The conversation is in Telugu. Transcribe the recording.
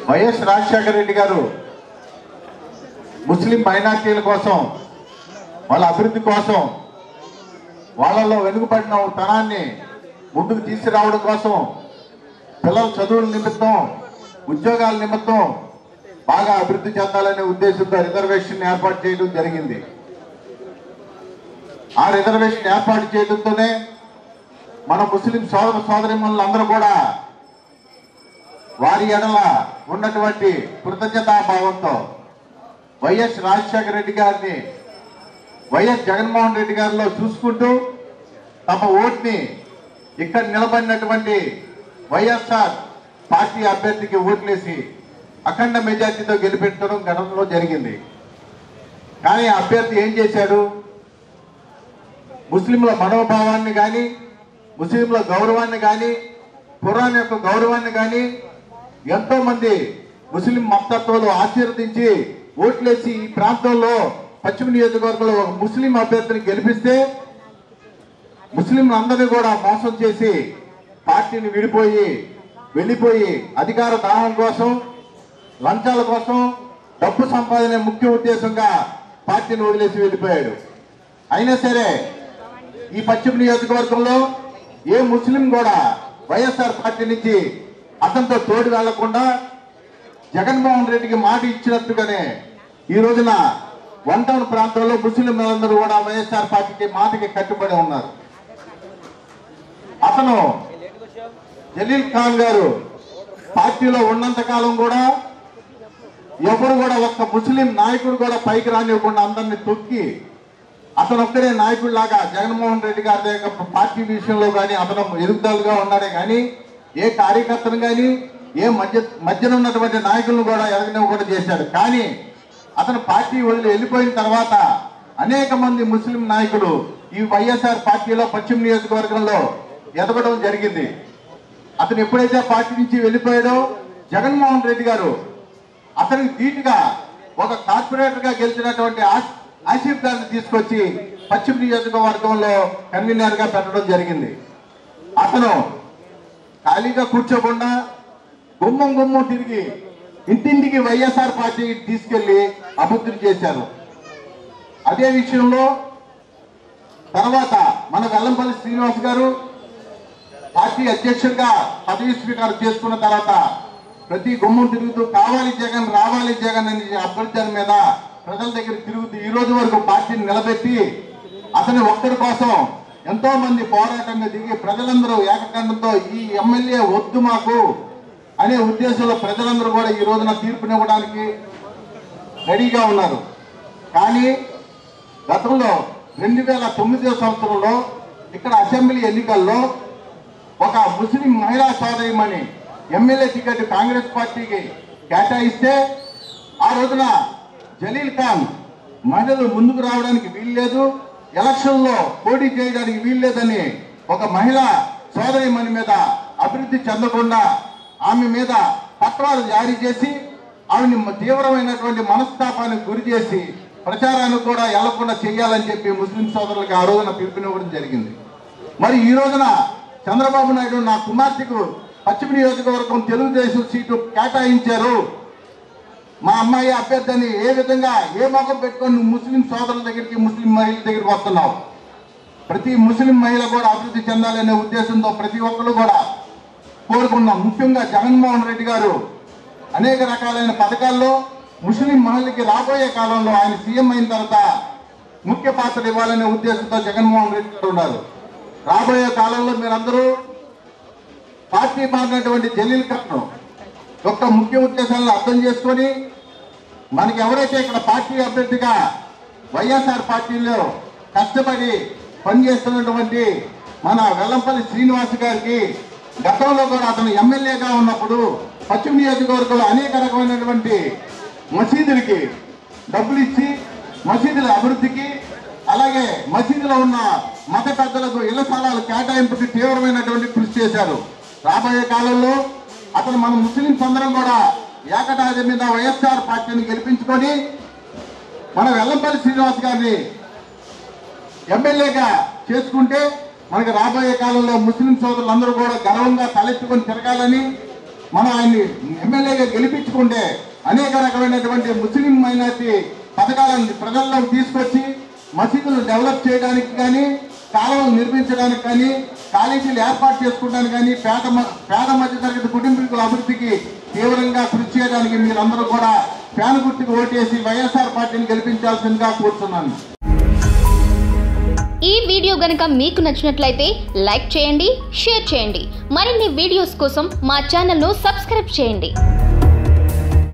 వైఎస్ రాజశేఖర రెడ్డి గారు ముస్లిం మైనార్టీల కోసం, వాళ్ళ అభివృద్ధి కోసం, వాళ్ళలో వెనుకబడిన తనాన్ని ముందుకు తీసుకురావడం కోసం, పిల్లల చదువుల నిమిత్తం, ఉద్యోగాల నిమిత్తం బాగా అభివృద్ధి చెందాలనే ఉద్దేశంతో రిజర్వేషన్ ఏర్పాటు చేయడం జరిగింది. ఆ రిజర్వేషన్ ఏర్పాటు చేయడంతోనే మన ముస్లిం సోదర సోదరీమణులందరూ కూడా వారి ఎడల ఉన్నటువంటి కృతజ్ఞతాభావంతో వైఎస్ రాజశేఖర రెడ్డి గారిని వైఎస్ జగన్మోహన్ రెడ్డి గారిలో చూసుకుంటూ తమ ఓటుని ఇక్కడ నిలబడినటువంటి వైఎస్ఆర్ పార్టీ అభ్యర్థికి ఓట్లేసి అఖండ మెజార్టీతో గెలిపించడం గతంలో జరిగింది. కానీ అభ్యర్థి ఏం చేశాడు? ముస్లింల మనోభావాన్ని కానీ, ముస్లింల గౌరవాన్ని కానీ, ఖురాన్ యొక్క గౌరవాన్ని కానీ ఎంతో మంది ముస్లిం మతత్వాలు ఆశీర్వదించి ఓట్లేసి ఈ ప్రాంతంలో పశ్చిమ నియోజకవర్గంలో ఒక ముస్లిం అభ్యర్థిని గెలిపిస్తే ముస్లింలందరినీ కూడా మోసం చేసి పార్టీని వెళ్ళిపోయి అధికార దాహం కోసం, లంచాల కోసం, డబ్బు సంపాదనే ముఖ్య ఉద్దేశంగా పార్టీని వదిలేసి వెళ్ళిపోయాడు. అయినా సరే ఈ పశ్చిమ నియోజకవర్గంలో ఏ ముస్లిం కూడా వైఎస్ఆర్ పార్టీ నుంచి అతనితో తోడు వెళ్లకుండా జగన్మోహన్ రెడ్డికి మాట ఇచ్చినట్టుగానే ఈ రోజున వన్ టౌన్ ప్రాంతంలో ముస్లింలందరూ కూడా వైఎస్ఆర్ పార్టీకి మాటకి కట్టుబడి ఉన్నారు. అతను జలీల్ ఖాన్ గారు పార్టీలో ఉన్నంత కాలం కూడా ఎవరు కూడా ఒక్క ముస్లిం నాయకుడు కూడా పైకి రానివ్వకుండా అందరినీ తొక్కి అతను ఒక్కడే నాయకుడిలాగా జగన్మోహన్ రెడ్డి గారి యొక్క పార్టీ విషయంలో కానీ అతను ఎదుగుదలగా ఉన్నాడే కానీ ఏ కార్యకర్తను కానీ ఏ మధ్యన ఉన్నటువంటి నాయకులను కూడా ఎదగనివ్వకుండా చేశాడు. కానీ అతను పార్టీ వదిలి వెళ్ళిపోయిన తర్వాత అనేక మంది ముస్లిం నాయకులు ఈ వైఎస్ఆర్ పార్టీలో పశ్చిమ నియోజకవర్గంలో ఎదగడం జరిగింది. అతను ఎప్పుడైతే పార్టీ నుంచి వెళ్ళిపోయాడో జగన్మోహన్ రెడ్డి గారు అతనికి ధీటుగా ఒక కార్పొరేటర్ గా గెలిచినటువంటి ఆసిఫ్ గారిని తీసుకొచ్చి పశ్చిమ నియోజకవర్గంలో కన్వీనర్ గా పెట్టడం జరిగింది. అతను ఖాళీగా కూర్చోకుండా గుమ్మం తిరిగి ఇంటింటికి వైఎస్ఆర్ పార్టీ తీసుకెళ్లి అభివృద్ధి చేశారు. అదే విషయంలో తర్వాత మన వెల్లంపల్లి శ్రీనివాస్ గారు పార్టీ అధ్యక్షుడిగా పదవి స్వీకారం చేసుకున్న తర్వాత ప్రతి గుమ్మం తిరుగుతూ కావాలి జగన్, రావాలి జగన్ అని అభ్యర్థుల మీద ప్రజల దగ్గర తిరుగుతూ ఈ రోజు వరకు పార్టీని నిలబెట్టి అతని ఒక్కడి కోసం ఎంతో మంది పోరాటంగా దిగి ప్రజలందరూ ఏకకంఠంతో ఈ ఎమ్మెల్యే వద్దు మాకు అనే ఉద్దేశంలో ప్రజలందరూ కూడా ఈ రోజున తీర్పునివ్వడానికి రెడీగా ఉన్నారు. కానీ గతంలో 2009 సంవత్సరంలో ఇక్కడ అసెంబ్లీ ఎన్నికల్లో ఒక ముస్లిం మహిళా సోదరిమణి ఎమ్మెల్యే టికెట్ కాంగ్రెస్ పార్టీకి కేటాయిస్తే ఆ రోజున జలీల్ ఖాన్ మహిళలు ముందుకు రావడానికి వీల్లేదు, ఎలక్షన్లో పోటీ చేయడానికి వీల్లేదని ఒక మహిళా సోదరిమణి మీద అభివృద్ధి చెందకుండా ఆమె మీద పత్రాలు జారీ చేసి ఆమెని తీవ్రమైనటువంటి మనస్తాపానికి గురి చేసి ప్రచారానికి కూడా వెళ్లకుండా చేయాలని చెప్పి ముస్లిం సోదరులకు ఆ రోజున పిలుపునివ్వడం జరిగింది. మరి ఈ రోజున చంద్రబాబు నాయుడు నా కుమార్తెకు పశ్చిమ నియోజకవర్గం తెలుగుదేశం సీటు కేటాయించారు, మా అమ్మాయి అభ్యర్థిని ఏ విధంగా ఏ మొఖం పెట్టుకొని ముస్లిం సోదరుల దగ్గరికి, ముస్లిం మహిళల దగ్గరికి వస్తున్నావు? ప్రతి ముస్లిం మహిళ కూడా అభివృద్ధి చెందాలనే ఉద్దేశంతో ప్రతి ఒక్కరు కూడా కోరుకున్నాం. ముఖ్యంగా జగన్మోహన్ రెడ్డి గారు అనేక రకాలైన పథకాల్లో ముస్లిం మహిళలకి రాబోయే కాలంలో ఆయన సీఎం అయిన తర్వాత ముఖ్య పాత్ర ఇవ్వాలనే ఉద్దేశంతో జగన్మోహన్ రెడ్డి గారు ఉన్నారు. రాబోయే కాలంలో మీరందరూ పార్టీ మారినటువంటి జలీల్ ఖాన్ యొక్క ముఖ్య ఉద్దేశాలను అర్థం చేసుకొని మనకి ఎవరైతే ఇక్కడ పార్టీ అభ్యర్థిగా వైఎస్ఆర్ పార్టీలో కష్టపడి పనిచేస్తున్నటువంటి మన వెల్లంపల్లి శ్రీనివాస్ గారికి గతంలో కూడా అతను ఎమ్మెల్యేగా ఉన్నప్పుడు పశ్చిమ నియోజకవర్గంలో అనేక రకమైనటువంటి మసీదులకి డబ్బులు ఇచ్చి మసీదుల అభివృద్ధికి, అలాగే మసీదులో ఉన్న మత పెద్దలకు ఇళ్ల స్థలాలు కేటాయింపుకి తీవ్రమైనటువంటి కృషి చేశారు. రాబోయే కాలంలో అతను మన ముస్లింస్ అందరం కూడా ఏకతాటి మీద వైఎస్ఆర్ పార్టీని గెలిపించుకొని మన వెల్లంపల్లి శ్రీనివాస్ గారిని ఎమ్మెల్యేగా చేసుకుంటే మనకి రాబోయే కాలంలో ముస్లిం సోదరులందరూ కూడా గర్వంగా తలెత్తుకొని తిరగాలని, మనం ఆయన్ని ఎమ్మెల్యేగా గెలిపించుకుంటే అనేక రకమైనటువంటి ముస్లిం మైనారిటీ పథకాలను ప్రజల్లోకి తీసుకొచ్చి మసీదులు డెవలప్ చేయడానికి కానీ, కాలువలు నిర్మించడానికి కానీ, కాలేజీలు ఏర్పాటు చేసుకోవడానికి కానీ, పేద మధ్యతరగతి కుటుంబీకుల అభివృద్ధికి తీవ్రంగా కృషి చేయడానికి మీరందరూ కూడా ఫ్యాన్ గుర్తుకు ఓటేసి వైఎస్ఆర్ పార్టీని గెలిపించాల్సిందిగా కోరుతున్నాను. ఈ వీడియో గనుక మీకు నచ్చినట్లయితే లైక్ చేయండి, షేర్ చేయండి. మరిన్ని వీడియోస్ కోసం మా ఛానల్ను సబ్స్క్రైబ్ చేయండి.